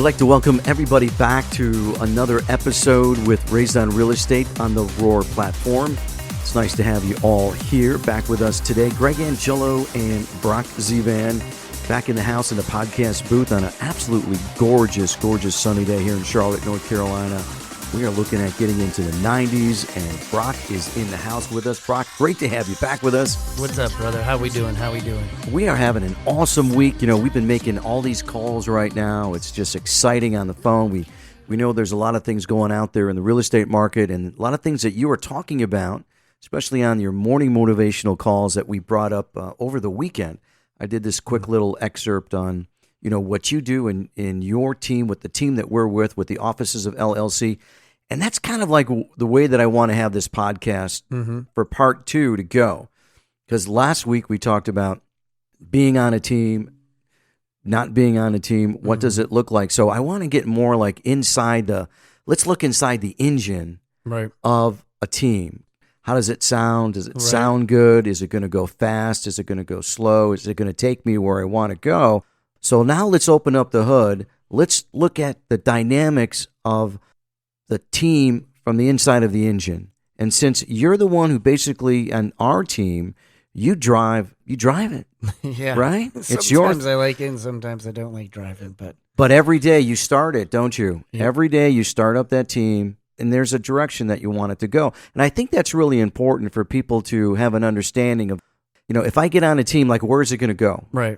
like to welcome everybody back to another episode with Raised on Real Estate on the RORE platform. It's nice to have you all here back with us today. Greg Angelo and Brock Zevan back in the house in the podcast booth on an absolutely gorgeous, gorgeous sunny day here in Charlotte, North Carolina. We are looking at getting into the 90s, and Brock is in the house with us. Brock, great to have you back with us. What's up, brother? How we doing? We are having an awesome week. You know, we've been making all these calls right now. It's just exciting on the phone. We know there's a lot of things going out there in the real estate market and a lot of things that you are talking about, especially on your morning motivational calls that we brought up over the weekend. I did this quick little excerpt on, you know, what you do in your team, with the team that we're with the offices of LLC. And that's kind of like the way that I want to have this podcast for part 2 to go. Because last week we talked about being on a team, not being on a team. What does it look like? So I want to get more like let's look inside the engine of a team. How does it sound? Does it sound good? Is it going to go fast? Is it going to go slow? Is it going to take me where I want to go? So now let's open up the hood. Let's look at the dynamics of the team from the inside of the engine. And since you're the one who basically, on our team, you drive it. Yeah. Right? It's yours. Sometimes I like it and sometimes I don't like driving. But every day you start it, don't you? Yeah. Every day you start up that team, and there's a direction that you want it to go. And I think that's really important for people to have an understanding of, you know, if I get on a team, like, where is it going to go? Right.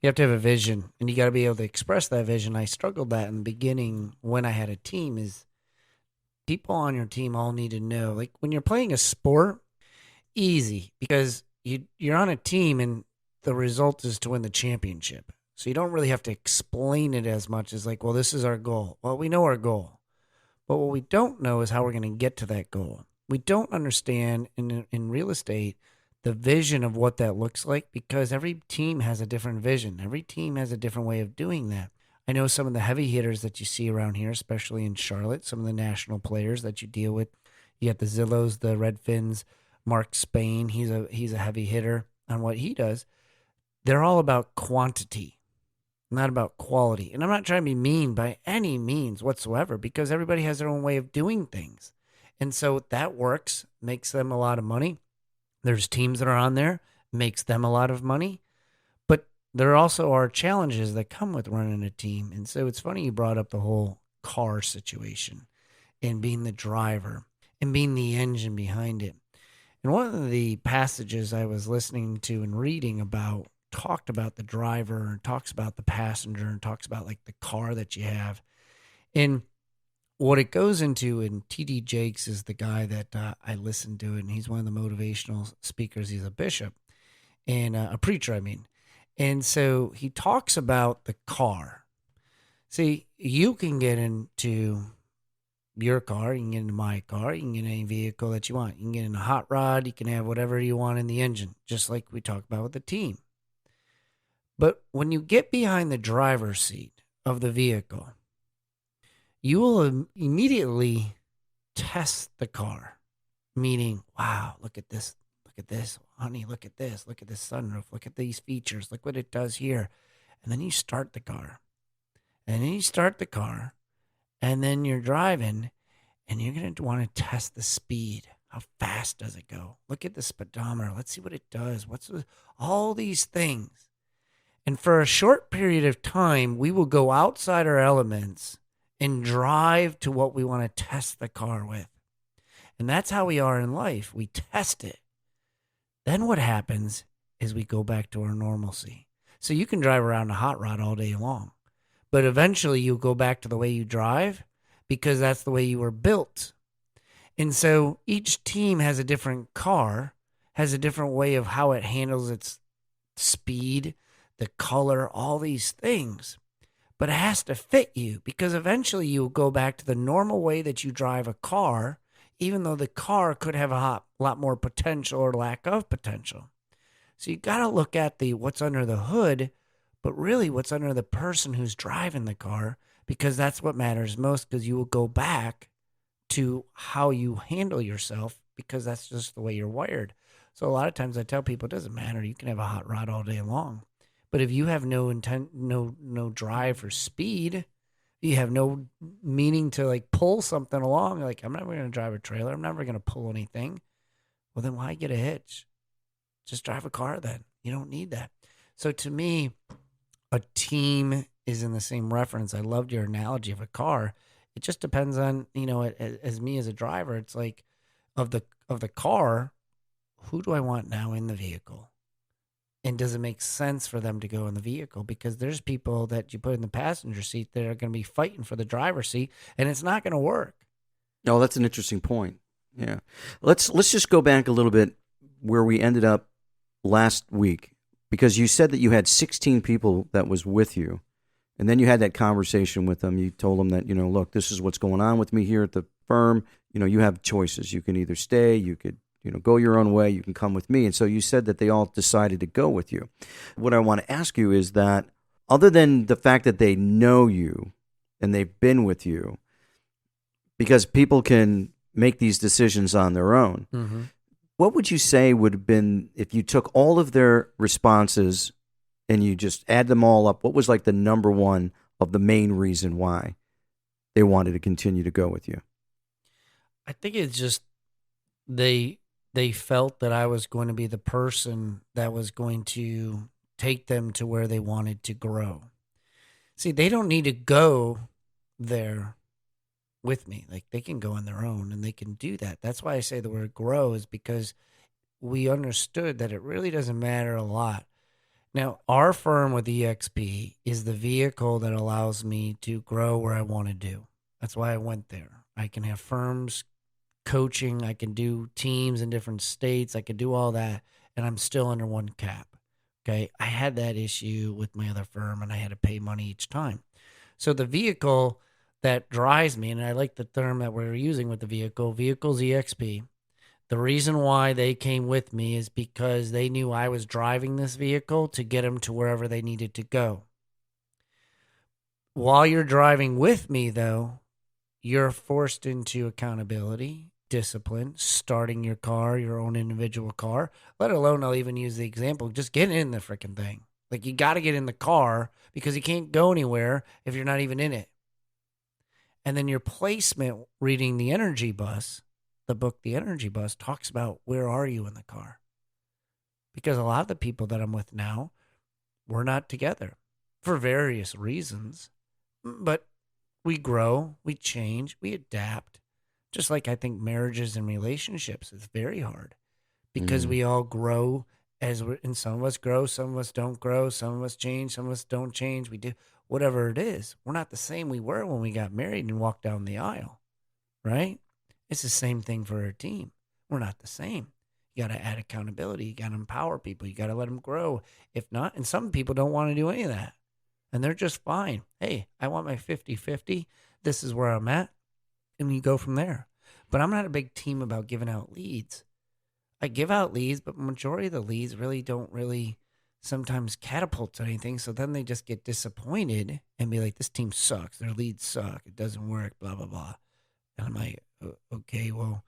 You have to have a vision, and you got to be able to express that vision. I struggled that in the beginning when I had a team. Is people on your team all need to know, like, when you're playing a sport, easy, because you're on a team and the result is to win the championship. So you don't really have to explain it as much as like, well, this is our goal. Well, we know our goal, but what we don't know is how we're going to get to that goal. We don't understand in real estate the vision of what that looks like, because every team has a different vision. Every team has a different way of doing that. I know some of the heavy hitters that you see around here, especially in Charlotte, some of the national players that you deal with. You got the Zillows, the Redfins, Mark Spain. He's a heavy hitter on what he does. They're all about quantity, not about quality. And I'm not trying to be mean by any means whatsoever, because everybody has their own way of doing things. And so that works, makes them a lot of money. There's teams that are on there, makes them a lot of money. But there also are challenges that come with running a team. And so it's funny you brought up the whole car situation and being the driver and being the engine behind it. And one of the passages I was listening to and reading about talked about the driver and talks about the passenger and talks about like the car that you have. And what it goes into, and T.D. Jakes is the guy that I listen to, and he's one of the motivational speakers. He's a bishop and a preacher, I mean. And so he talks about the car. See, you can get into your car, you can get into my car, you can get any vehicle that you want. You can get in a hot rod, you can have whatever you want in the engine, just like we talk about with the team. But when you get behind the driver's seat of the vehicle, you will immediately test the car, meaning, wow, look at this, honey, look at this sunroof, look at these features, look what it does here. And then you start the car. And then you're driving, and you're going to want to test the speed. How fast does it go? Look at the speedometer. Let's see what it does. All these things. And for a short period of time, we will go outside our elements and drive to what we want to test the car with. And that's how we are in life. We test it. Then what happens is we go back to our normalcy. So you can drive around a hot rod all day long, but eventually you'll go back to the way you drive because that's the way you were built. And so each team has a different car, has a different way of how it handles its speed, the color, all these things. But it has to fit you, because eventually you'll go back to the normal way that you drive a car, even though the car could have a lot more potential or lack of potential. So you got to look at what's under the hood, but really what's under the person who's driving the car, because that's what matters most, because you will go back to how you handle yourself, because that's just the way you're wired. So a lot of times I tell people, it doesn't matter. You can have a hot rod all day long. But if you have no drive for speed, You have no meaning to like pull something along. Like, I'm never going to drive a trailer. I'm never going to pull anything. Well, then why get a hitch? Just drive a car then. You don't need that. So to me, a team is in the same reference. I loved your analogy of a car. It just depends on, as me as a driver, it's like of the car, who do I want now in the vehicle? And does it make sense for them to go in the vehicle? Because there's people that you put in the passenger seat that are going to be fighting for the driver's seat, and it's not going to work. Oh, that's an interesting point. Yeah. Let's just go back a little bit where we ended up last week, because you said that you had 16 people that was with you, and then you had that conversation with them. You told them that, look, this is what's going on with me here at the firm. You have choices. You can either stay, you could, go your own way, you can come with me. And so you said that they all decided to go with you. What I want to ask you is that, other than the fact that they know you and they've been with you, because people can make these decisions on their own, Mm-hmm. what would you say would have been, if you took all of their responses and you just add them all up, what was like the number one of the main reason why they wanted to continue to go with you? I think it's just they felt that I was going to be the person that was going to take them to where they wanted to grow. See, they don't need to go there with me. Like, they can go on their own and they can do that. That's why I say the word grow, is because we understood that it really doesn't matter a lot. Now, our firm with EXP is the vehicle that allows me to grow where I want to do. That's why I went there. I can have firms coaching. I can do teams in different states. I can do all that, and I'm still under one cap. Okay. I had that issue with my other firm, and I had to pay money each time. So the vehicle that drives me, and I like the term that we're using with the vehicles EXP. The reason why they came with me is because they knew I was driving this vehicle to get them to wherever they needed to go. While you're driving with me, though, you're forced into accountability, discipline, starting your car, your own individual car, let alone, I'll even use the example, just get in the freaking thing. Like, you got to get in the car because you can't go anywhere if you're not even in it. And then your placement, reading The Energy Bus, the book The Energy Bus, talks about where are you in the car? Because a lot of the people that I'm with now, we're not together for various reasons. But we grow, we change, we adapt. Just like I think marriages and relationships is very hard because we all grow and some of us grow, some of us don't grow, some of us change, some of us don't change. We do whatever it is. We're not the same we were when we got married and walked down the aisle, right? It's the same thing for our team. We're not the same. You got to add accountability. You got to empower people. You got to let them grow. If not, and some people don't want to do any of that. And they're just fine. Hey, I want my 50-50. This is where I'm at. And we go from there. But I'm not a big team about giving out leads. I give out leads, but majority of the leads really don't sometimes catapult to anything. So then they just get disappointed and be like, this team sucks. Their leads suck. It doesn't work, blah, blah, blah. And I'm like, okay, well,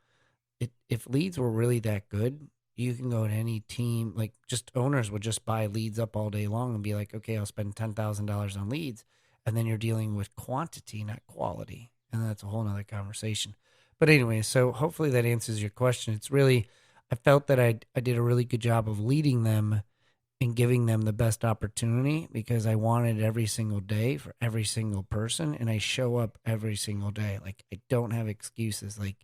if leads were really that good, you can go to any team. Like, just owners would just buy leads up all day long and be like, okay, I'll spend $10,000 on leads. And then you're dealing with quantity, not quality. And that's a whole nother conversation. But anyway, so hopefully that answers your question. It's really, I felt that I did a really good job of leading them and giving them the best opportunity because I wanted every single day for every single person. And I show up every single day. Like, I don't have excuses. Like,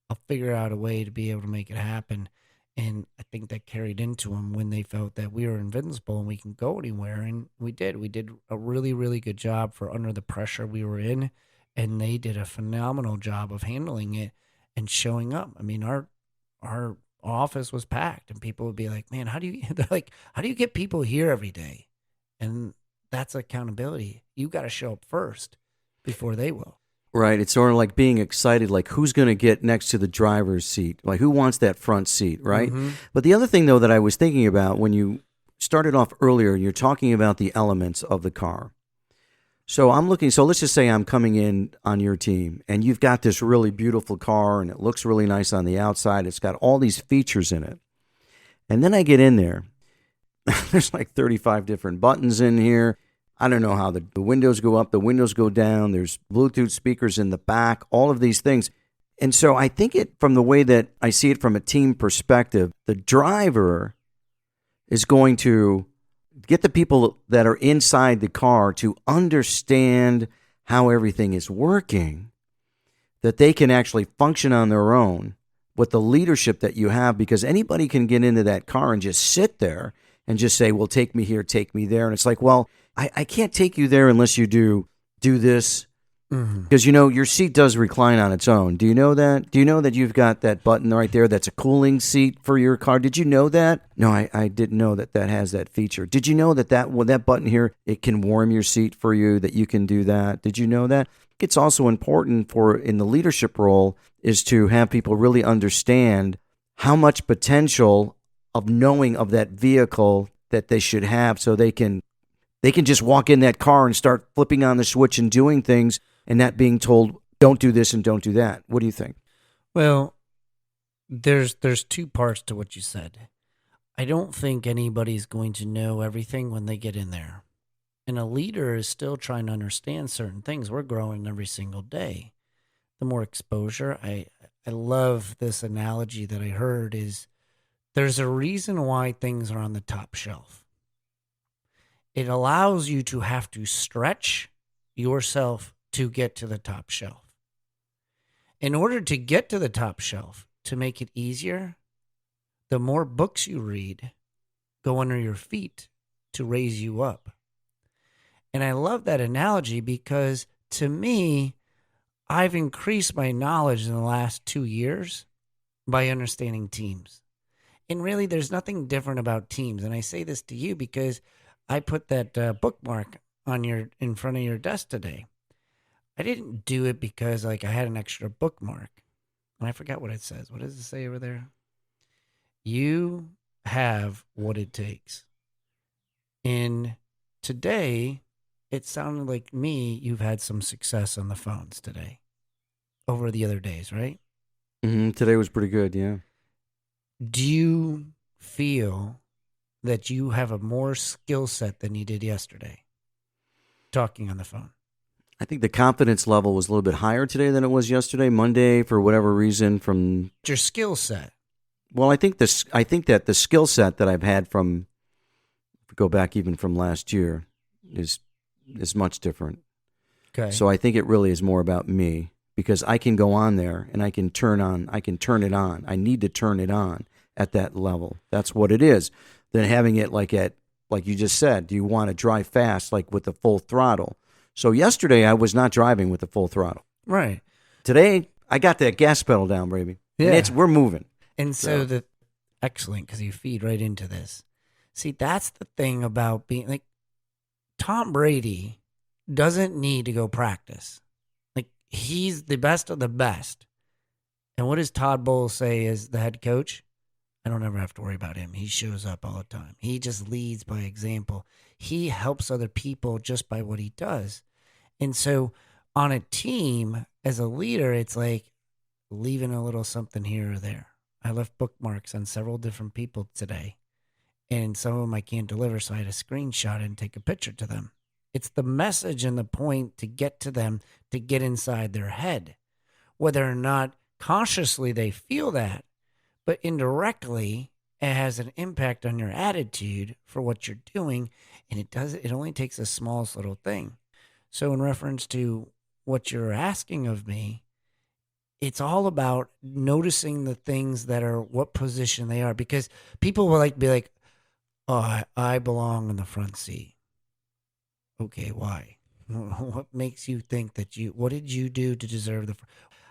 I'll figure out a way to be able to make it happen. And I think that carried into them when they felt that we were invincible and we can go anywhere. And we did. We did a really, really good job for under the pressure we were in. And they did a phenomenal job of handling it and showing up. I mean, our office was packed and people would be like, man, how do you get people here every day? And that's accountability. You got to show up first before they will. Right. It's sort of like being excited, like who's going to get next to the driver's seat? Like, who wants that front seat, right? Mm-hmm. But the other thing, though, that I was thinking about when you started off earlier, you're talking about the elements of the car. So let's just say I'm coming in on your team and you've got this really beautiful car and it looks really nice on the outside. It's got all these features in it. And then I get in there. There's like 35 different buttons in here. I don't know how the windows go up, the windows go down. There's Bluetooth speakers in the back, all of these things. And so I think from the way that I see it from a team perspective, the driver is going to get the people that are inside the car to understand how everything is working, that they can actually function on their own with the leadership that you have, because anybody can get into that car and just sit there and just say, well, take me here, take me there. And it's like, well, I can't take you there unless you do this. Because, your seat does recline on its own. Do you know that? Do you know that you've got that button right there that's a cooling seat for your car? Did you know that? No, I didn't know that has that feature. Did you know that button here, it can warm your seat for you, that you can do that? Did you know that? It's also important in the leadership role is to have people really understand how much potential of knowing of that vehicle that they should have, so they can just walk in that car and start flipping on the switch and doing things, and not being told, don't do this and don't do that. What do you think? Well, there's two parts to what you said. I don't think anybody's going to know everything when they get in there. And a leader is still trying to understand certain things. We're growing every single day. The more exposure, I love this analogy that I heard is there's a reason why things are on the top shelf. It allows you to have to stretch yourself to get to the top shelf. In order to get to the top shelf, to make it easier, the more books you read go under your feet to raise you up. And I love that analogy because, to me, I've increased my knowledge in the last 2 years by understanding teams. And really, there's nothing different about teams. And I say this to you because I put that bookmark in front of your desk today. I didn't do it because I had an extra bookmark. And I forgot what it says. What does it say over there? You have what it takes. And today, it sounded like you've had some success on the phones today over the other days, right? Today was pretty good, yeah. Do you feel that you have a more skill set than you did yesterday talking on the phone? I think the confidence level was a little bit higher today than it was yesterday, Monday, for whatever reason. From your skill set. Well, I think that the skill set that I've had from, go back even from last year, is much different. Okay. So I think it really is more about me, because I can go on there and I can turn it on. I need to turn it on at that level. That's what it is. Then having it like you just said, do you want to drive fast, like with the full throttle? So yesterday I was not driving with the full throttle. Right. Today I got that gas pedal down, baby. Yeah. And we're moving. And so excellent, because you feed right into this. See, that's the thing about being Tom Brady doesn't need to go practice. He's the best of the best. And what does Todd Bowles say as the head coach? I don't ever have to worry about him. He shows up all the time. He just leads by example. He helps other people just by what he does. And so on a team, as a leader, it's like leaving a little something here or there. I left bookmarks on several different people today, and some of them I can't deliver, so I had to screenshot it and take a picture to them. It's the message and the point to get to them, to get inside their head, whether or not consciously they feel that, but indirectly it has an impact on your attitude for what you're doing, and it only takes the smallest little thing. So in reference to what you're asking of me, it's all about noticing the things that are what position they are, because people will be like, oh, I belong in the front seat. Okay, why? What makes you think what did you do to deserve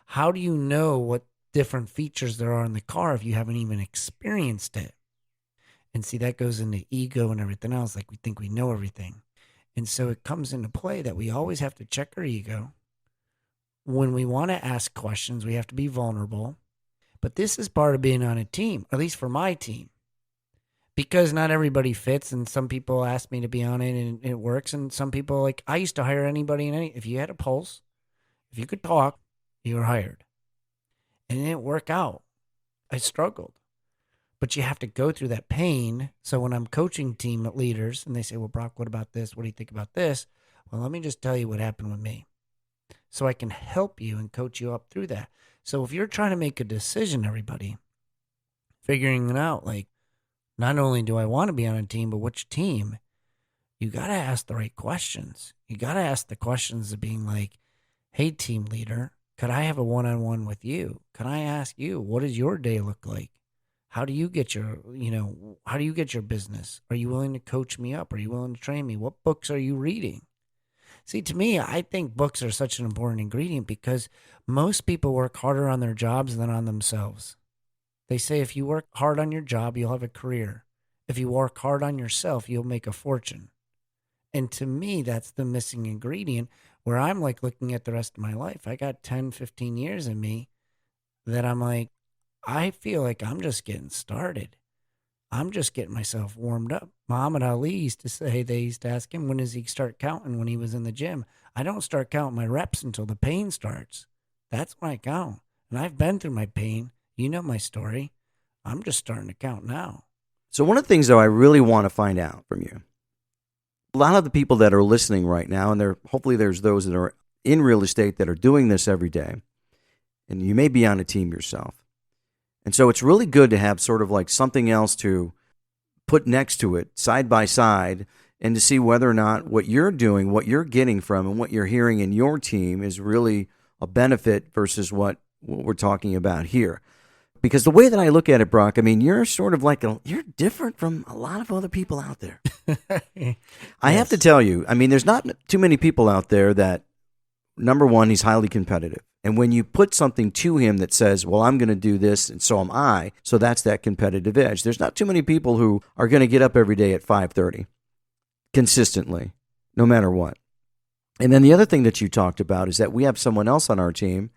how do you know what different features there are in the car if you haven't even experienced it? And see, that goes into ego and everything else. We think we know everything. And so it comes into play that we always have to check our ego. When we want to ask questions, we have to be vulnerable. But this is part of being on a team, at least for my team. Because not everybody fits, and some people ask me to be on it and it works, and some people, I used to hire anybody if you had a pulse, if you could talk, you were hired. And it didn't work out. I struggled. But you have to go through that pain. So when I'm coaching team leaders and they say, well, Brock, what about this? What do you think about this? Well, let me just tell you what happened with me so I can help you and coach you up through that. So if you're trying to make a decision, everybody, figuring it out, like, not only do I want to be on a team, but which team, you got to ask the right questions. You got to ask the questions of being like, hey, team leader, could I have a one-on-one with you? Can I ask you, what does your day look like? How do you get your, how do you get your business? Are you willing to coach me up? Are you willing to train me? What books are you reading? See, to me, I think books are such an important ingredient because most people work harder on their jobs than on themselves. They say if you work hard on your job, you'll have a career. If you work hard on yourself, you'll make a fortune. And to me, that's the missing ingredient where I'm like looking at the rest of my life. I got 10, 15 years in me that I'm like, I feel like I'm just getting started. I'm just getting myself warmed up. Muhammad Ali used to say, they used to ask him, when does he start counting when he was in the gym? I don't start counting my reps until the pain starts. That's when I count. And I've been through my pain. You know my story. I'm just starting to count now. So one of the things, though, I really want to find out from you, a lot of the people that are listening right now, and hopefully there's those that are in real estate that are doing this every day, and you may be on a team yourself. And so it's really good to have sort of like something else to put next to it, side by side, and to see whether or not what you're doing, what you're getting from, and what you're hearing in your team is really a benefit versus what we're talking about here. Because the way that I look at it, Brock, I mean, you're sort of like you're different from a lot of other people out there. I have to tell you, I mean, there's not too many people out there that, number one, he's highly competitive. And when you put something to him that says, well, I'm going to do this and so am I, so that's that competitive edge. There's not too many people who are going to get up every day at 5:30 consistently, no matter what. And then the other thing that you talked about is that we have someone else on our team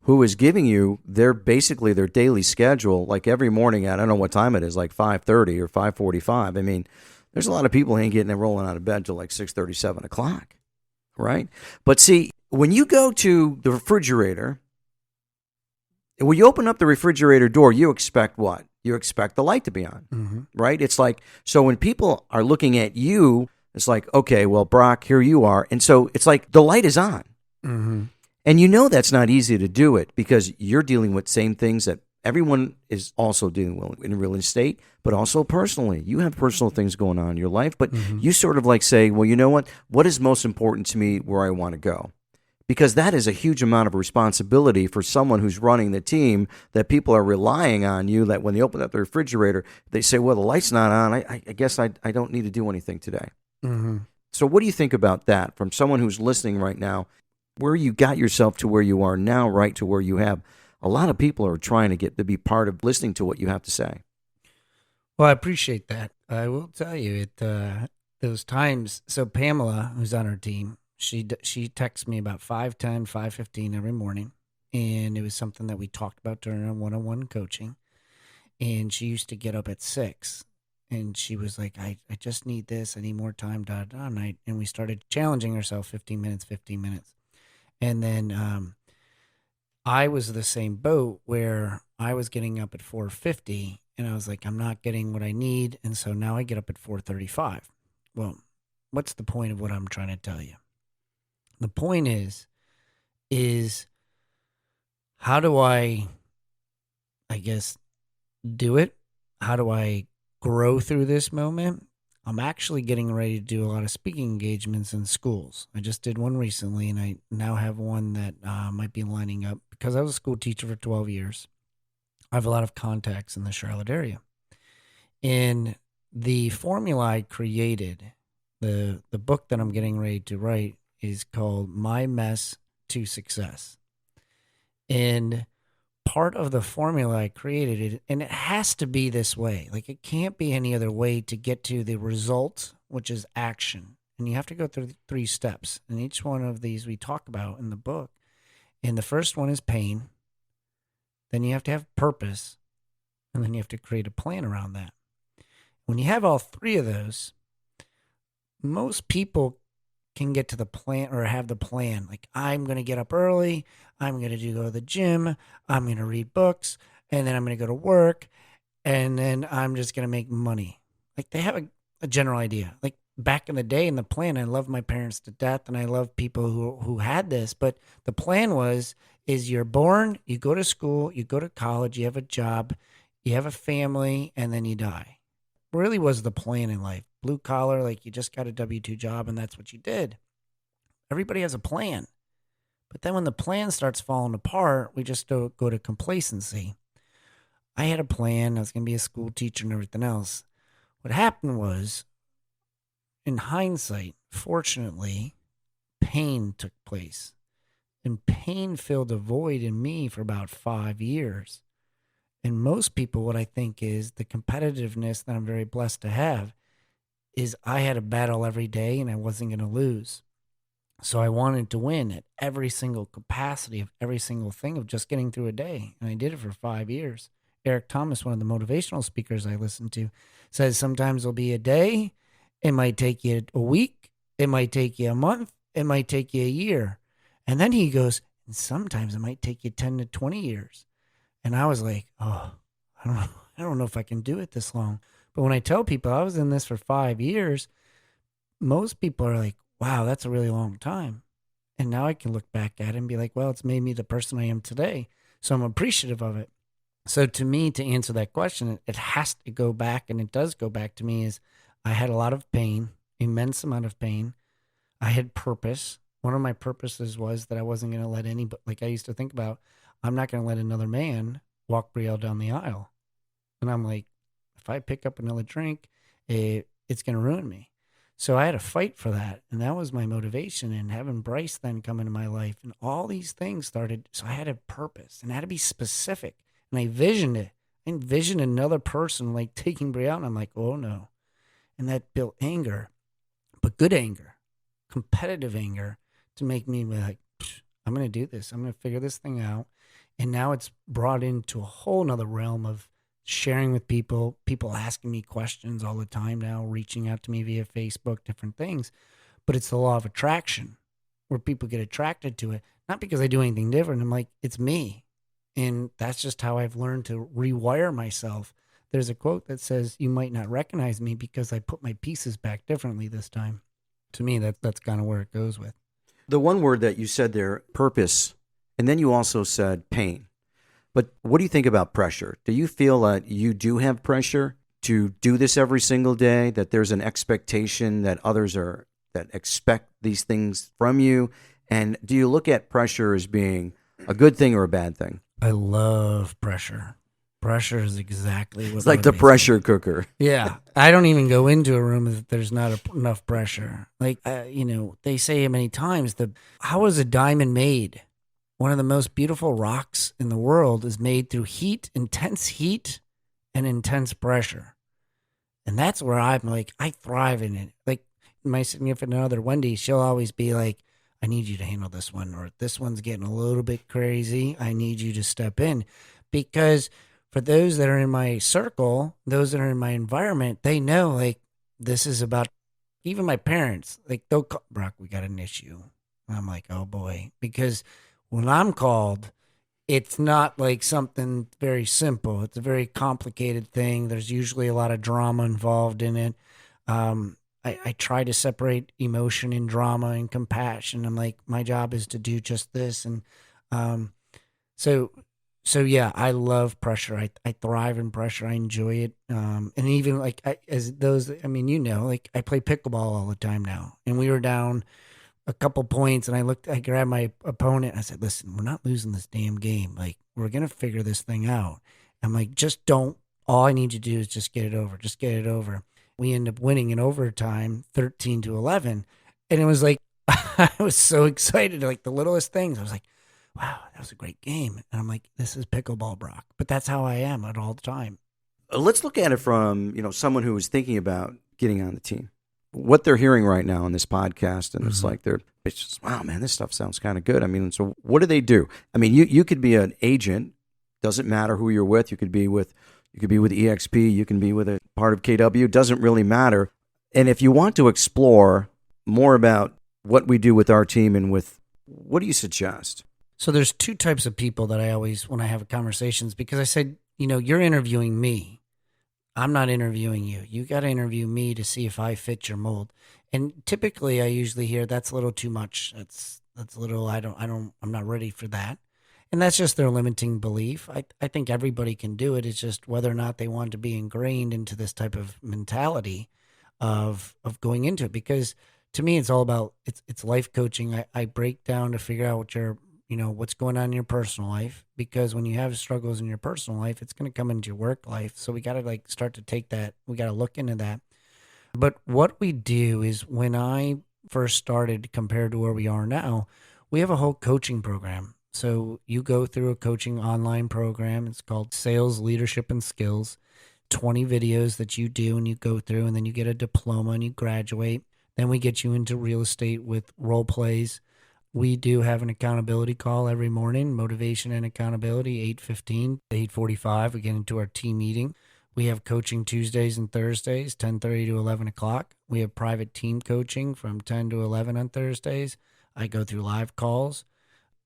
who is giving you basically their daily schedule, like every morning at, I don't know what time it is, like 5:30 or 5:45. I mean, there's a lot of people who ain't getting and rolling out of bed till like 6:30, 7 o'clock, right? But see, when you go to the refrigerator, when you open up the refrigerator door, you expect what? You expect the light to be on, right? It's like, so when people are looking at you, it's like, okay, well, Brock, here you are. And so it's like the light is on. And you know that's not easy to do it because you're dealing with same things that everyone is also dealing with in real estate, but also personally. You have personal things going on in your life, but you sort of like say, well, you know what? What is most important to me where I want to go? Because that is a huge amount of responsibility for someone who's running the team, that people are relying on you, that when they open up the refrigerator, they say, well, the light's not on. I guess I don't need to do anything today. So what do you think about that from someone who's listening right now, where you got yourself to where you are now, right to where you have? A lot of people are trying to get to be part of listening to what you have to say. Well, I appreciate that. I will tell you, those times, so Pamela, who's on our team, she texts me about 5:10, 5:15 every morning, and it was something that we talked about during our one-on-one coaching, and she used to get up at 6, and she was like, I just need this, I need more time, and we started challenging ourselves 15 minutes, and then I was the same boat where I was getting up at 4:50, and I was like, I'm not getting what I need, and so now I get up at 4:35. Well, what's the point of what I'm trying to tell you? The point is how do I guess, do it? How do I grow through this moment? I'm actually getting ready to do a lot of speaking engagements in schools. I just did one recently, and I now have one that might be lining up because I was a school teacher for 12 years. I have a lot of contacts in the Charlotte area. In the formula I created, the book that I'm getting ready to write is called My Mess to Success. And part of the formula I created, and it has to be this way. Like, it can't be any other way to get to the result, which is action. And you have to go through 3 steps. And each one of these we talk about in the book. And the first one is pain. Then you have to have purpose. And then you have to create a plan around that. When you have all 3 of those, most people can get to the plan or have the plan. Like, I'm going to get up early. I'm going to go to the gym. I'm going to read books. And then I'm going to go to work. and then I'm just going to make money. Like they have a general idea. Like back in the day in the plan, I love my parents to death and I love people who had this, but the plan is you're born, you go to school, you go to college, you have a job, you have a family, and then you die. Really was the plan in life. Blue collar, like you just got a W-2 job and that's what you did. Everybody has a plan. But then when the plan starts falling apart, we just go to complacency. I had a plan. I was going to be a school teacher and everything else. What happened was, in hindsight, fortunately, pain took place. And pain filled a void in me for about 5 years. And most people, what I think is the competitiveness that I'm very blessed to have is I had a battle every day and I wasn't going to lose. So I wanted to win at every single capacity of every single thing of just getting through a day. And I did it for 5 years. Eric Thomas, one of the motivational speakers I listen to, says sometimes it'll be a day. It might take you a week. It might take you a month. It might take you a year. And then he goes, and sometimes it might take you 10 to 20 years. And I was like, oh, I don't know if I can do it this long. But when I tell people I was in this for 5 years, most people are like, wow, that's a really long time. And now I can look back at it and be like, well, it's made me the person I am today. So I'm appreciative of it. So to me, to answer that question, it has to go back, and it does go back to me, is I had a lot of pain, immense amount of pain. I had purpose. One of my purposes was that I wasn't going to let anybody, like I used to think about, I'm not going to let another man walk Brielle down the aisle. And I'm like, if I pick up another drink, it's going to ruin me. So I had to fight for that. And that was my motivation. And having Bryce then come into my life and all these things started. So I had a purpose and I had to be specific. And I visioned it. I envisioned another person like taking Brielle. And I'm like, oh no. And that built anger, but good anger, competitive anger, to make me be like, I'm going to do this. I'm going to figure this thing out. And now it's brought into a whole nother realm of sharing with people asking me questions all the time now, reaching out to me via Facebook, different things. But it's the law of attraction where people get attracted to it, not because I do anything different. I'm like, it's me. And that's just how I've learned to rewire myself. There's a quote that says, you might not recognize me because I put my pieces back differently this time. To me, that's kind of where it goes with. The one word that you said there, purpose, and then you also said pain. But what do you think about pressure? Do you feel that you do have pressure to do this every single day, that there's an expectation that others that expect these things from you? And do you look at pressure as being a good thing or a bad thing? I love pressure. Pressure is exactly what it's like the pressure cooker. Yeah. I don't even go into a room if there's not enough pressure. Like, they say many times, how is a diamond made? One of the most beautiful rocks in the world is made through heat, intense heat, and intense pressure. And that's where I'm like, I thrive in it. Like my significant other, Wendy, she'll always be like, I need you to handle this one, or this one's getting a little bit crazy. I need you to step in. Because for those that are in my circle, those that are in my environment, they know like this is about, even my parents, like they'll call, Brock, we got an issue. And I'm like, oh boy, because when I'm called, it's not like something very simple. It's a very complicated thing. There's usually a lot of drama involved in it. I try to separate emotion and drama and compassion. I'm like, my job is to do just this. And so yeah, I love pressure. I thrive in pressure. I enjoy it. And even like I play pickleball all the time now. And we were down a couple points, and I grabbed my opponent, and I said, listen, we're not losing this damn game. Like, we're going to figure this thing out. I'm like, all I need you to do is just get it over. Just get it over. We end up winning in overtime, 13-11. And it was like, I was so excited, like the littlest things. I was like, wow, that was a great game. And I'm like, this is pickleball, Brock. But that's how I am at all the time. Let's look at it from, someone who is thinking about getting on the team. What they're hearing right now on this podcast, and it's like it's just, wow, man, this stuff sounds kind of good. I mean, so what do they do? I mean, you could be an agent. Doesn't matter who you're with. You could be with EXP. You can be with a part of KW. Doesn't really matter. And if you want to explore more about what we do with our team and what do you suggest? So there's two types of people that I always, when I have conversations, because I said, you're interviewing me. I'm not interviewing you. You got to interview me to see if I fit your mold. And typically I usually hear that's a little too much. That's a little, I'm not ready for that. And that's just their limiting belief. I think everybody can do it. It's just whether or not they want to be ingrained into this type of mentality of going into it. Because to me, it's all about, it's life coaching. I break down to figure out what your, what's going on in your personal life, because when you have struggles in your personal life, it's going to come into your work life. So we got to like start to take that. We got to look into that. But what we do is, when I first started compared to where we are now, we have a whole coaching program. So you go through a coaching online program. It's called Sales, Leadership, and Skills. 20 videos that you do and you go through, and then you get a diploma and you graduate. Then we get you into real estate with role plays. We do have an accountability call every morning, motivation and accountability, 8:15 to 8:45. We get into our team meeting. We have coaching Tuesdays and Thursdays, 10:30 to 11 o'clock. We have private team coaching from 10 to 11 on Thursdays. I go through live calls.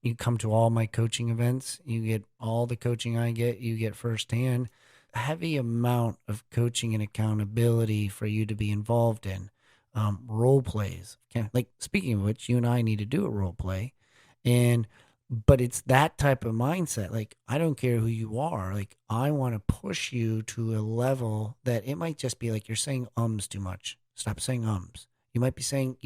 You come to all my coaching events. You get all the coaching I get, you get firsthand. A heavy amount of coaching and accountability for you to be involved in. Role plays. Like, speaking of which, you and I need to do a role play. But it's that type of mindset. Like, I don't care who you are. Like, I want to push you to a level that it might just be like you're saying ums too much. Stop saying ums. You might be saying,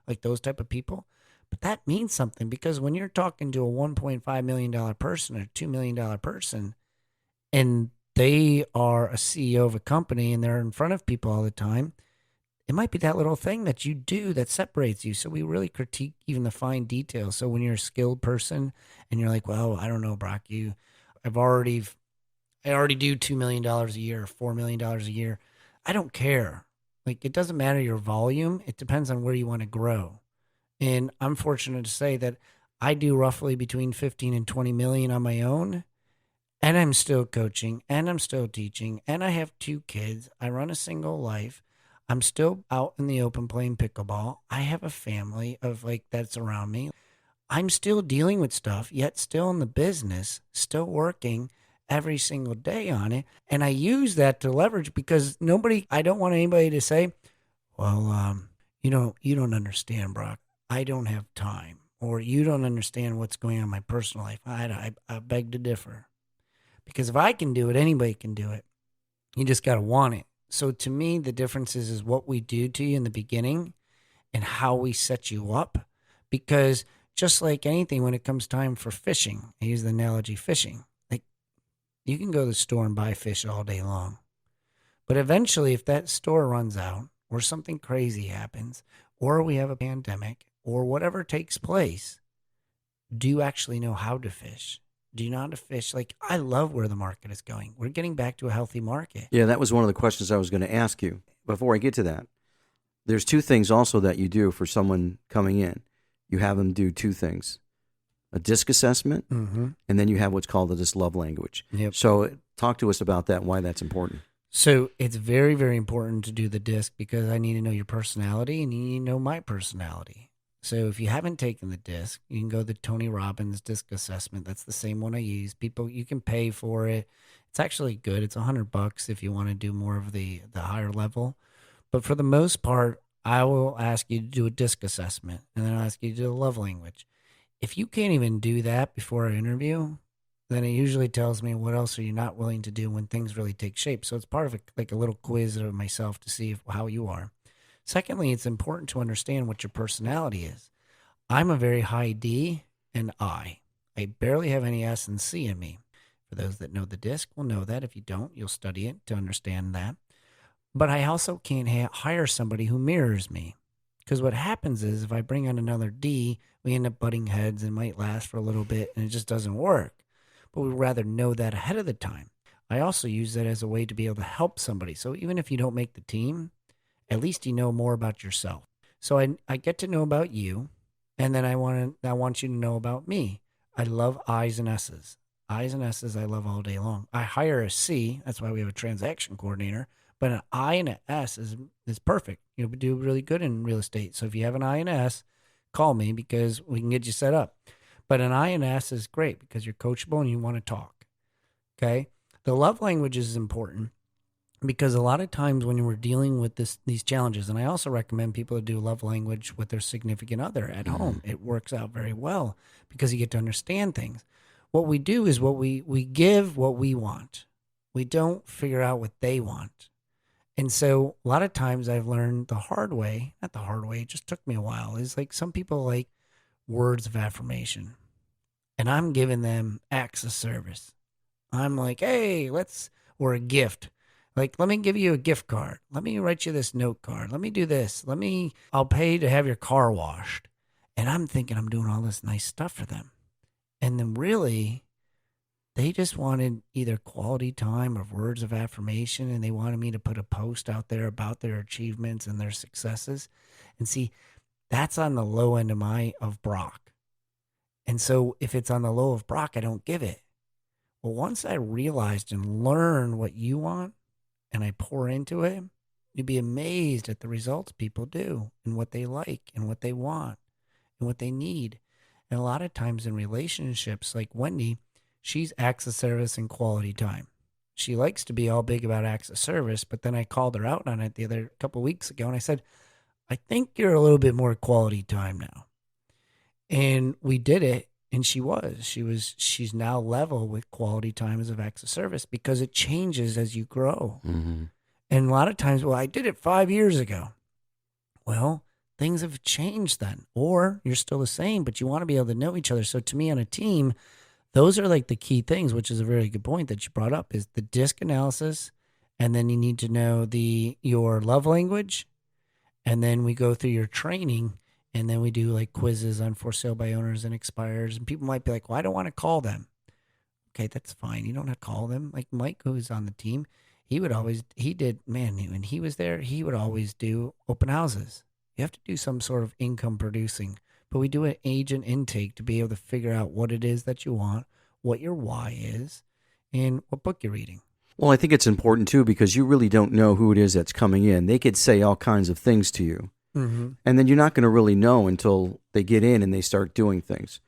like those type of people. But that means something, because when you're talking to a $1.5 million person or $2 million person, and they are a CEO of a company and they're in front of people all the time, it might be that little thing that you do that separates you. So we really critique even the fine details. So when you're a skilled person and you're like, well, I don't know, Brock, I already do $2 million a year, or $4 million a year. I don't care. Like, it doesn't matter your volume. It depends on where you want to grow. And I'm fortunate to say that I do roughly between 15 and 20 million on my own. And I'm still coaching, and I'm still teaching, and I have 2 kids. I run a single life. I'm still out in the open playing pickleball. I have a family of that's around me. I'm still dealing with stuff, yet still in the business, still working every single day on it. And I use that to leverage, because I don't want anybody to say, well, you don't understand, Brock. I don't have time, or you don't understand what's going on in my personal life. I beg to differ. Because if I can do it, anybody can do it. You just got to want it. So to me, the difference is what we do to you in the beginning and how we set you up. Because just like anything, when it comes time for fishing, I use the analogy fishing. Like, you can go to the store and buy fish all day long. But eventually, if that store runs out, or something crazy happens, or we have a pandemic, or whatever takes place, do you actually know how to fish? Do you know how to fish? Like, I love where the market is going. We're getting back to a healthy market. Yeah, that was one of the questions I was going to ask you. Before I get to that, there's 2 things also that you do for someone coming in. You have them do 2 things: a DISC assessment, and then you have what's called the DISC love language. Yep. So talk to us about that and why that's important. So it's very, very important to do the DISC, because I need to know your personality and you need to know my personality. So if you haven't taken the DISC, you can go to the Tony Robbins DISC assessment. That's the same one I use. People, you can pay for it. It's actually good. It's $100 if you want to do more of the higher level. But for the most part, I will ask you to do a DISC assessment, and then I'll ask you to do a love language. If you can't even do that before an interview, then it usually tells me what else are you not willing to do when things really take shape. So it's part of a little quiz of myself to see how you are. Secondly, it's important to understand what your personality is. I'm a very high D and I. I barely have any S and C in me. For those that know the DISC will know that. If you don't, you'll study it to understand that. But I also can't hire somebody who mirrors me. Because what happens is, if I bring on another D, we end up butting heads and might last for a little bit, and it just doesn't work. But we'd rather know that ahead of the time. I also use that as a way to be able to help somebody. So even if you don't make the team, at least you know more about yourself. So I get to know about you, and then I want you to know about me. I love I's and S's. I's and S's I love all day long. I hire a C, that's why we have a transaction coordinator, but an I and an S is perfect. You'll do really good in real estate. So if you have an I and an S, call me, because we can get you set up. But an I and an S is great because you're coachable and you want to talk. Okay? The love language is important. Because a lot of times when we're dealing with these challenges, and I also recommend people to do love language with their significant other at home. It works out very well because you get to understand things. What we do is we give what we want. We don't figure out what they want. And so a lot of times I've learned the hard way, not the hard way, it just took me a while, is like some people like words of affirmation. And I'm giving them acts of service. I'm like, hey, or a gift. Like, let me give you a gift card. Let me write you this note card. Let me do this. I'll pay to have your car washed. And I'm thinking I'm doing all this nice stuff for them. And then really, they just wanted either quality time or words of affirmation. And they wanted me to put a post out there about their achievements and their successes. And see, that's on the low end of Brock. And so if it's on the low of Brock, I don't give it. Well, once I realized and learned what you want and I pour into it, you'd be amazed at the results people do and what they like and what they want and what they need. And a lot of times in relationships, like Wendy, she's acts of service and quality time. She likes to be all big about acts of service, but then I called her out on it the other couple of weeks ago and I said, I think you're a little bit more quality time now. And we did it. And she's now level with quality time as of acts of service because it changes as you grow. Mm-hmm. And a lot of times, well, I did it 5 years ago. Well, things have changed then, or you're still the same, but you want to be able to know each other. So to me on a team, those are like the key things, which is a very good point that you brought up, is the DISC analysis. And then you need to know your love language. And then we go through your training. And then we do like quizzes on for sale by owners and expires. And people might be like, well, I don't want to call them. Okay, that's fine. You don't have to call them. Like Mike, who's on the team, when he was there, he would always do open houses. You have to do some sort of income producing. But we do an agent intake to be able to figure out what it is that you want, what your why is, and what book you're reading. Well, I think it's important too because you really don't know who it is that's coming in. They could say all kinds of things to you. Mm-hmm. And then you're not going to really know until they get in and they start doing things.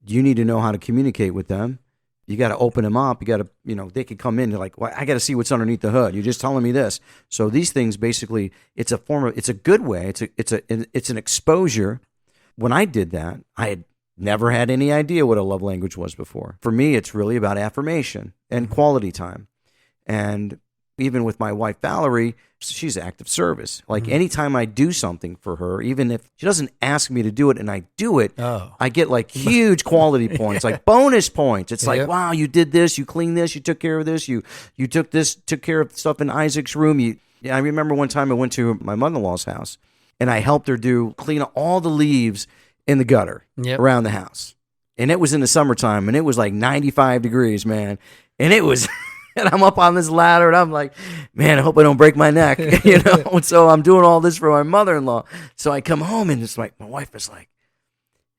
You need to know how to communicate with them. You got to open them up. You got to, they could come in. They're like, well, I got to see what's underneath the hood. You're just telling me this. So these things basically, it's a good way. It's an exposure. When I did that, I had never had any idea what a love language was before. For me, it's really about affirmation and quality time. And even with my wife, Valerie, she's active service. Like anytime I do something for her, even if she doesn't ask me to do it and I do it, I get like huge quality points, like bonus points. It's like, wow, you did this, you cleaned this, you took care of this, you took care of stuff in Isaac's room. I remember one time I went to my mother-in-law's house and I helped her clean all the leaves in the gutter around the house. And it was in the summertime and it was like 95 degrees, man. And it was... And I'm up on this ladder, and I'm like, man, I hope I don't break my neck, And so I'm doing all this for my mother-in-law. So I come home, and it's like, my wife is like,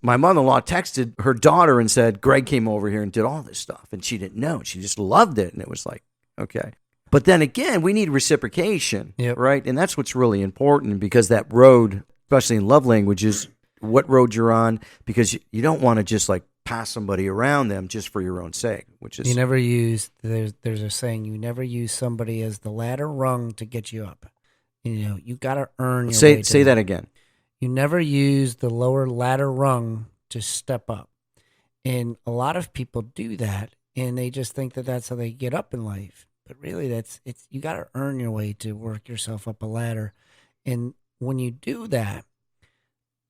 my mother-in-law texted her daughter and said, Greg came over here and did all this stuff. And she didn't know. She just loved it. And it was like, okay. But then again, we need reciprocation, right? And that's what's really important because that road, especially in love languages, what road you're on, because you don't want to just like pass somebody around them just for your own sake, which is... There's a saying, you never use somebody as the ladder rung to get you up. You got to earn your way to Say that again. You never use the lower ladder rung to step up. And a lot of people do that, and they just think that that's how they get up in life. But really, you got to earn your way to work yourself up a ladder. And when you do that,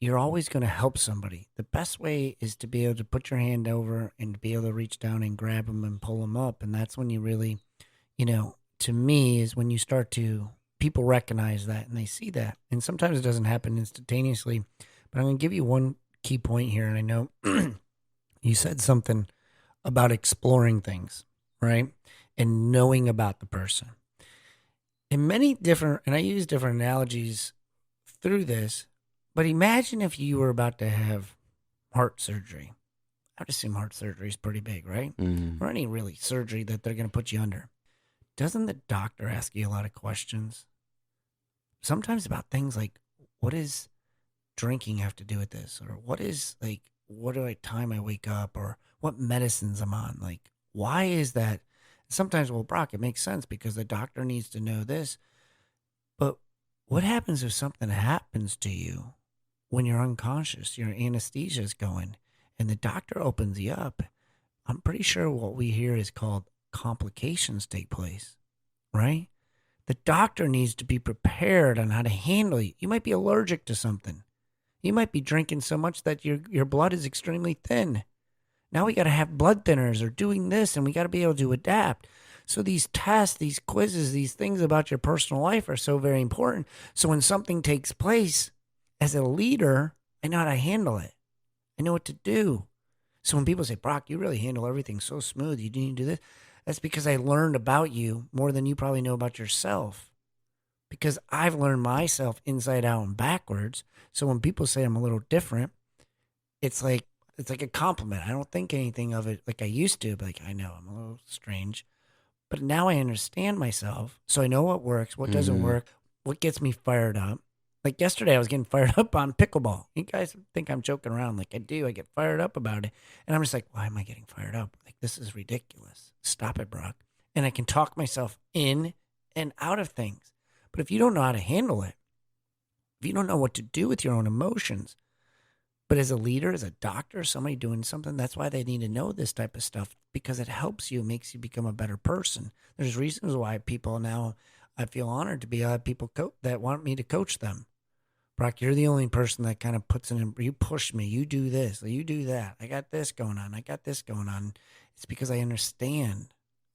you're always going to help somebody. The best way is to be able to put your hand over and to be able to reach down and grab them and pull them up. And that's when you really, to me, is when you start to, people recognize that and they see that. And sometimes it doesn't happen instantaneously. But I'm going to give you one key point here. And I know you said something about exploring things, right? And knowing about the person. And I use different analogies through this. But imagine if you were about to have heart surgery. I would assume heart surgery is pretty big, right? Mm-hmm. Or any really surgery that they're going to put you under. Doesn't the doctor ask you a lot of questions? Sometimes about things like, what does drinking have to do with this? Or what time I wake up? Or what medicines I'm on? Like, why is that? Sometimes, well, Brock, it makes sense because the doctor needs to know this. But what happens if something happens to you when you're unconscious, your anesthesia is going, and the doctor opens you up? I'm pretty sure what we hear is called complications take place, right? The doctor needs to be prepared on how to handle you. You might be allergic to something. You might be drinking so much that your blood is extremely thin. Now we got to have blood thinners or doing this, and we got to be able to adapt. So these tests, these quizzes, these things about your personal life are so very important. So when something takes place, as a leader, I know how to handle it. I know what to do. So when people say, Brock, you really handle everything so smooth, you didn't do this. That's because I learned about you more than you probably know about yourself. Because I've learned myself inside out and backwards. So when people say I'm a little different, it's like a compliment. I don't think anything of it like I used to. But I know I'm a little strange. But now I understand myself. So I know what works, what doesn't work, what gets me fired up. Like yesterday, I was getting fired up on pickleball. You guys think I'm joking around. Like I do. I get fired up about it. And I'm just like, why am I getting fired up? Like, this is ridiculous. Stop it, Brock. And I can talk myself in and out of things. But if you don't know how to handle it, if you don't know what to do with your own emotions, but as a leader, as a doctor, somebody doing something, that's why they need to know this type of stuff, because it helps you, makes you become a better person. There's reasons why people now, I feel honored to be people that want me to coach them. Brock, you're the only person that kind of puts in, you push me, you do this, you do that. I got this going on. It's because I understand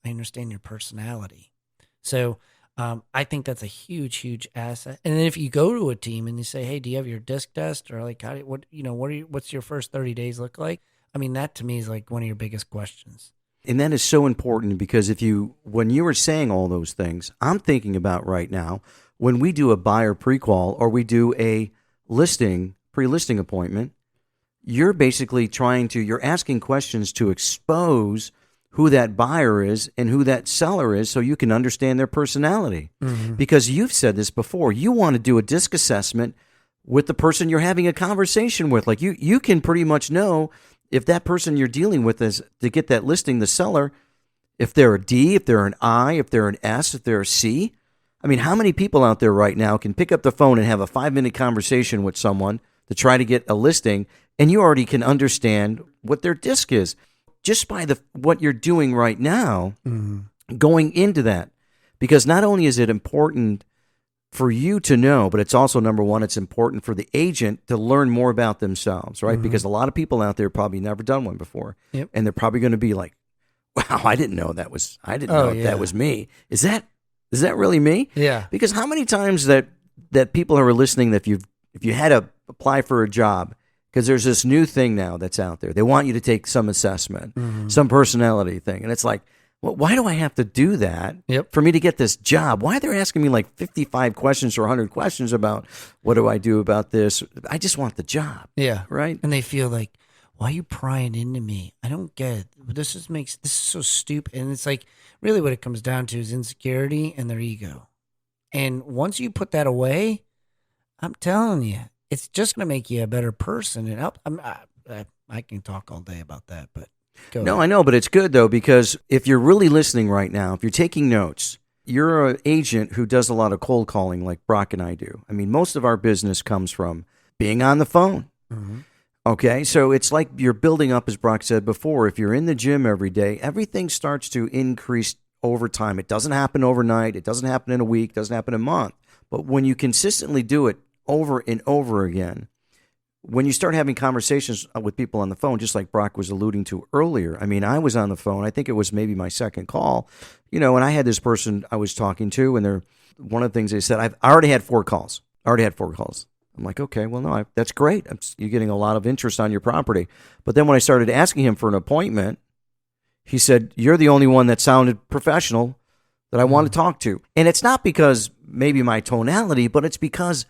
your personality. So I think that's a huge, huge asset. And then if you go to a team and you say, hey, do you have your disc test? Or like, what's your first 30 days look like? I mean, that to me is like one of your biggest questions. And that is so important because when you were saying all those things, I'm thinking about right now, when we do a buyer pre-qual or we do a pre-listing appointment, you're basically you're asking questions to expose who that buyer is and who that seller is so you can understand their personality. Mm-hmm. Because you've said this before, you want to do a disc assessment with the person you're having a conversation with. Like you can pretty much know if that person you're dealing with is to get that listing, the seller, if they're a D, if they're an I, if they're an S, if they're a C. I mean, how many people out there right now can pick up the phone and have a 5-minute conversation with someone to try to get a listing, and you already can understand what their disc is just by what you're doing right now, going into that. Because not only is it important for you to know, but it's also, number one, it's important for the agent to learn more about themselves, right? Mm-hmm. Because a lot of people out there probably never done one before. Yep. And they're probably going to be like, wow, I didn't know that was me. Is that really me? Yeah. Because how many times that people who are listening, that if you had to apply for a job, because there's this new thing now that's out there. They want you to take some assessment, some personality thing. And it's like, well, why do I have to do that for me to get this job? Why are they asking me like 55 questions or 100 questions about what do I do about this? I just want the job. Yeah. Right? And they feel like, why are you prying into me? I don't get it. This is so stupid. And it's like, really what it comes down to is insecurity and their ego. And once you put that away, I'm telling you, it's just going to make you a better person. And I can talk all day about that, but go ahead. I know, but it's good though, because if you're really listening right now, if you're taking notes, you're an agent who does a lot of cold calling like Brock and I do. I mean, most of our business comes from being on the phone. Mm-hmm. Okay, so it's like you're building up, as Brock said before. If you're in the gym every day, everything starts to increase over time. It doesn't happen overnight. It doesn't happen in a week. It doesn't happen in a month. But when you consistently do it over and over again, when you start having conversations with people on the phone, just like Brock was alluding to earlier, I mean, I was on the phone. I think it was maybe my second call, and I had this person I was talking to, and one of the things they said, I already had 4 calls. I'm like, okay, well, no, that's great. You're getting a lot of interest on your property. But then when I started asking him for an appointment, he said, you're the only one that sounded professional that I want to talk to. And it's not because maybe my tonality, but it's because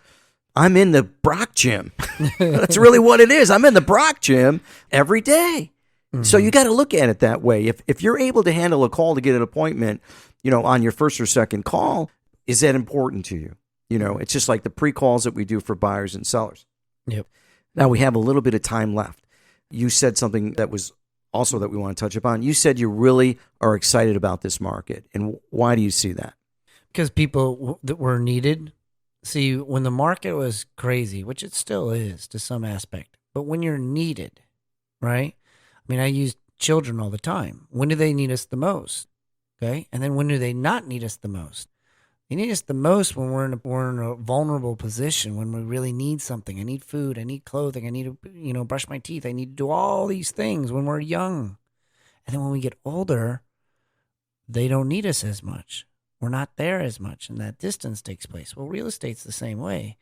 I'm in the Brock gym. That's really what it is. I'm in the Brock gym every day. Mm-hmm. So you got to look at it that way. If you're able to handle a call to get an appointment, on your first or second call, is that important to you? It's just like the pre-calls that we do for buyers and sellers. Yep. Now we have a little bit of time left. You said something that was also that we want to touch upon. You said you really are excited about this market, and why do you see that? Because people that were needed. See, when the market was crazy, which it still is to some aspect, but when you're needed, right? I mean, I use children all the time. When do they need us the most? Okay. And then when do they not need us the most? They need us the most when we're in a vulnerable position, when we really need something. I need food. I need clothing. I need to, brush my teeth. I need to do all these things when we're young. And then when we get older, they don't need us as much. We're not there as much, and that distance takes place. Well, real estate's the same way.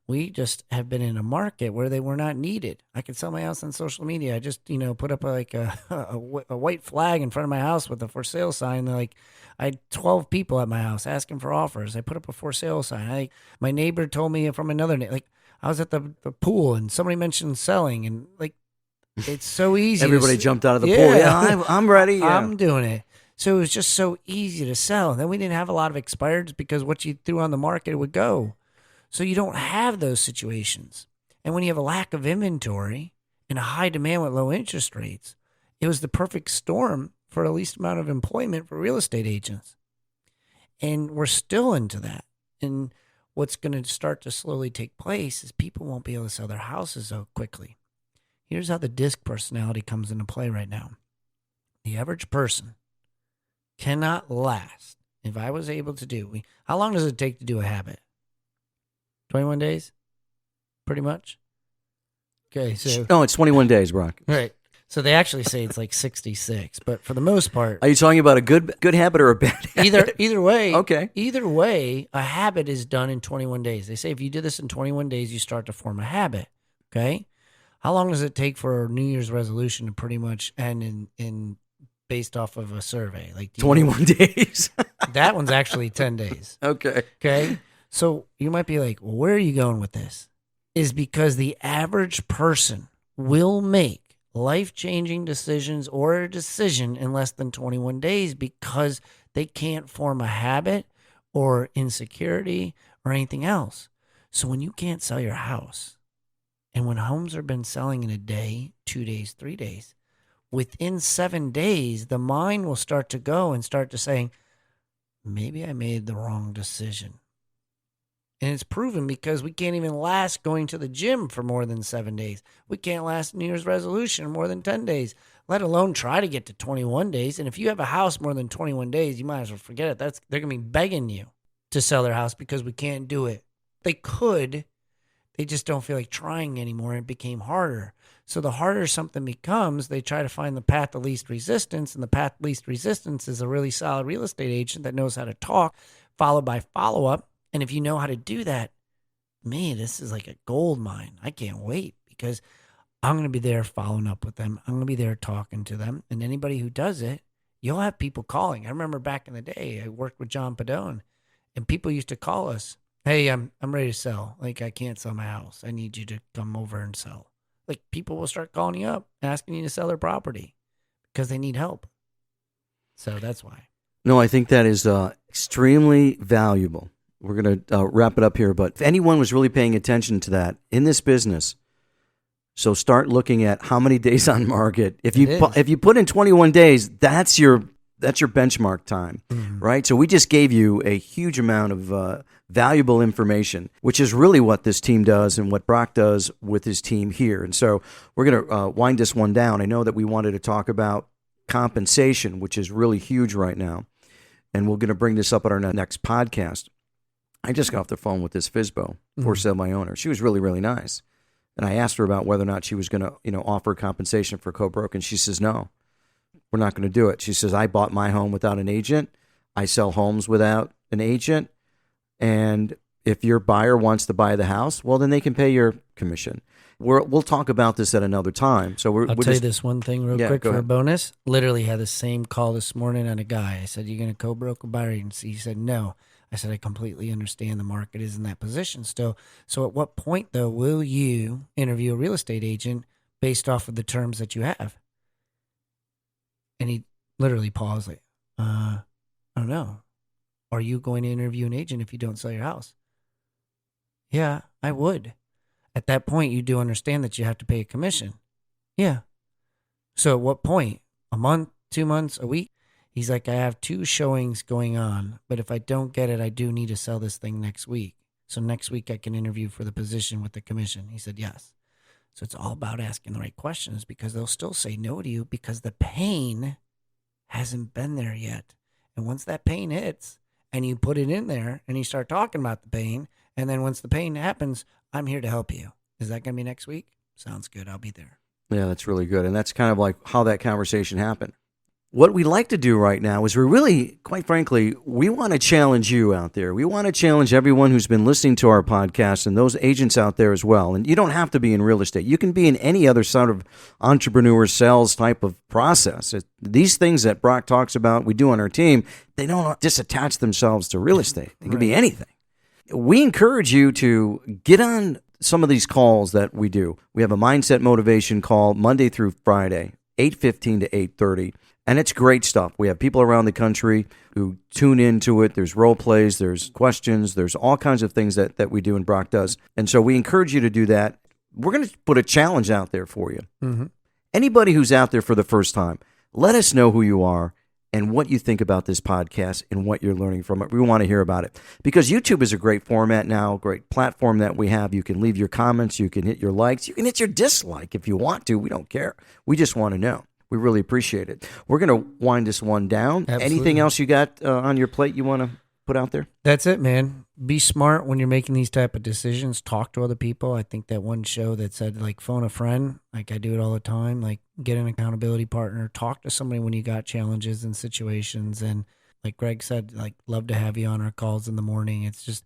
We just have been in a market where they were not needed. I could sell my house on social media. I just, put up a white flag in front of my house with a for sale sign. I had 12 people at my house asking for offers. I put up a for sale sign. My neighbor told me from another, I was at the pool and somebody mentioned selling, and it's so easy. Everybody jumped out of the pool. Yeah, I'm ready. Yeah. I'm doing it. So it was just so easy to sell. Then we didn't have a lot of expireds because what you threw on the market would go. So you don't have those situations. And when you have a lack of inventory and a high demand with low interest rates, it was the perfect storm for the least amount of employment for real estate agents. And we're still into that. And what's going to start to slowly take place is people won't be able to sell their houses so quickly. Here's how the disc personality comes into play right now. The average person cannot last. If I was able to do, how long does it take to do a habit? 21 days? Pretty much? Okay, so. No, it's 21 days, Brock. Right. So they actually say it's like 66, but for the most part. Are you talking about a good habit or a bad habit? Either way. Okay. Either way, a habit is done in 21 days. They say if you do this in 21 days, you start to form a habit. Okay? How long does it take for a New Year's resolution to pretty much end in based off of a survey? 21 days. That one's actually 10 days. Okay. Okay. So you might be like, well, where are you going with this? Is because the average person will make life-changing decisions or a decision in less than 21 days because they can't form a habit or insecurity or anything else. So when you can't sell your house, and when homes have been selling in a day, 2 days, 3 days, within 7 days, the mind will start to go and start to saying, maybe I made the wrong decision. And it's proven because we can't even last going to the gym for more than 7 days. We can't last New Year's resolution more than 10 days, let alone try to get to 21 days. And if you have a house more than 21 days, you might as well forget it. They're going to be begging you to sell their house because we can't do it. They could. They just don't feel like trying anymore. It became harder. So the harder something becomes, they try to find the path of least resistance. And the path of least resistance is a really solid real estate agent that knows how to talk, followed by follow-up. And if you know how to do that, man, this is like a gold mine. I can't wait because I'm going to be there following up with them. I'm going to be there talking to them. And anybody who does it, you'll have people calling. I remember back in the day, I worked with John Padone, and people used to call us. Hey, I'm ready to sell. I can't sell my house. I need you to come over and sell. People will start calling you up, asking you to sell their property because they need help. So that's why. No, I think that is extremely valuable. We're going to wrap it up here, but if anyone was really paying attention to that in this business, so start looking at how many days on market. If you put in 21 days, that's your benchmark time, right? So we just gave you a huge amount of valuable information, which is really what this team does and what Brock does with his team here. And so we're going to wind this one down. I know that we wanted to talk about compensation, which is really huge right now, and we're going to bring this up at our next podcast. I just got off the phone with this FSBO, for sale by owner. She was really, really nice. And I asked her about whether or not she was going to, offer compensation for co-broke, and she says, no, we're not going to do it. She says, I bought my home without an agent. I sell homes without an agent. And if your buyer wants to buy the house, well, then they can pay your commission. We'll talk about this at another time. So I'll tell you this one thing real quick for a bonus. Literally had the same call this morning on a guy. I said, you going to co-broke a buyer agency? He said, no. I said, I completely understand the market is in that position still. So at what point, though, will you interview a real estate agent based off of the terms that you have? And he literally paused I don't know. Are you going to interview an agent if you don't sell your house? Yeah, I would. At that point, you do understand that you have to pay a commission. Yeah. So at what point? A month, 2 months, a week? He's like, I have 2 showings going on, but if I don't get it, I do need to sell this thing next week. So next week I can interview for the position with the commission. He said, yes. So it's all about asking the right questions, because they'll still say no to you because the pain hasn't been there yet. And once that pain hits and you put it in there and you start talking about the pain, and then once the pain happens, I'm here to help you. Is that going to be next week? Sounds good. I'll be there. Yeah, that's really good. And that's kind of like how that conversation happened. What we like to do right now is quite frankly, we want to challenge you out there. We want to challenge everyone who's been listening to our podcast and those agents out there as well. And you don't have to be in real estate. You can be in any other sort of entrepreneur sales type of process. These things that Brock talks about, we do on our team, they don't disattach themselves to real estate. They can be anything. We encourage you to get on some of these calls that we do. We have a mindset motivation call Monday through Friday, 8:15 to 8:30. And it's great stuff. We have people around the country who tune into it. There's role plays, there's questions, there's all kinds of things that we do and Brock does. And so we encourage you to do that. We're going to put a challenge out there for you. Mm-hmm. Anybody who's out there for the first time, let us know who you are and what you think about this podcast and what you're learning from it. We want to hear about it, because YouTube is a great format now, great platform that we have. You can leave your comments, you can hit your likes, you can hit your dislike if you want to. We don't care. We just want to know. We really appreciate it. We're going to wind this one down. Absolutely. Anything else you got on your plate you want to put out there? That's it, man. Be smart when you're making these type of decisions. Talk to other people. I think that one show that said, like, phone a friend, like I do it all the time, like get an accountability partner, talk to somebody when you got challenges and situations. And like Greg said, like, love to have you on our calls in the morning. It's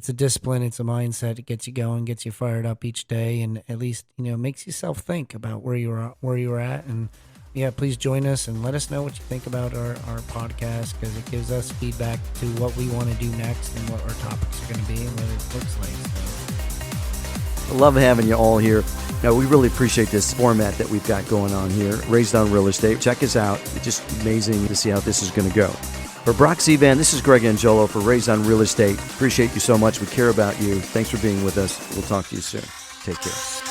a discipline. It's a mindset. It gets you going, gets you fired up each day, and at least, makes you self-think about where you were at. And yeah, please join us and let us know what you think about our podcast, because it gives us feedback to what we want to do next and what our topics are going to be and what it looks like. I love having you all here. Now, we really appreciate this format that we've got going on here. Raised on Real Estate. Check us out. It's just amazing to see how this is going to go. For Brock Zevan, this is Greg Angelo for Raised on Real Estate. Appreciate you so much. We care about you. Thanks for being with us. We'll talk to you soon. Take care.